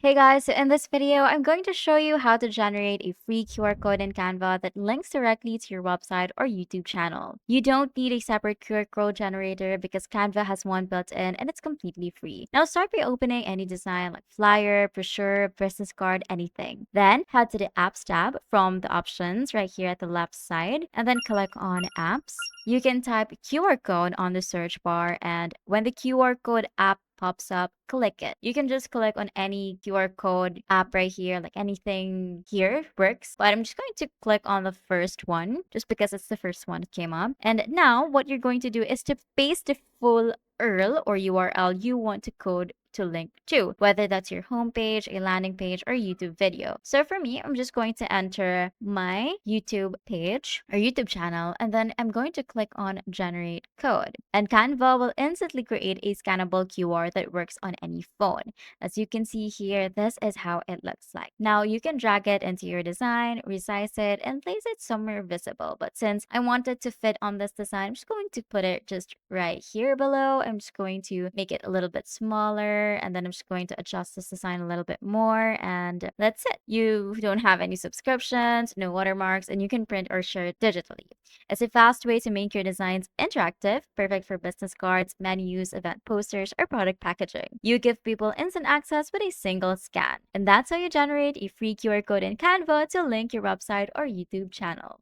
Hey guys, so in this video, I'm going to show you how to generate a free QR code in Canva that links directly to your website or YouTube channel. You don't need a separate QR code generator because Canva has one built in and it's completely free. Now start by opening any design like flyer, brochure, business card, anything. Then head to the Apps tab from the options right here at the left side and then click on Apps. You can type QR code on the search bar, and when the QR code app pops up, click it. You can just click on any QR code app right here, like anything here works. But I'm just going to click on the first one just because it's the first one that came up. And now what you're going to do is to paste the full URL or URL you want to code to link to, whether that's your homepage, a landing page, or YouTube video. So for me, I'm just going to enter my YouTube page or YouTube channel, and then I'm going to click on generate code. And Canva will instantly create a scannable QR that works on any phone. As you can see here, this is how it looks like. Now you can drag it into your design, resize it, and place it somewhere visible. But since I wanted to fit on this design, I'm just going to put it just right here below. I'm just going to make it a little bit smaller, and then I'm just going to adjust this design a little bit more, and that's it. You don't have any subscriptions, no watermarks, and you can print or share it digitally. It's a fast way to make your designs interactive, perfect for business cards, menus, event posters, or product packaging. You give people instant access with a single scan. And that's how you generate a free QR code in Canva to link your website or YouTube channel.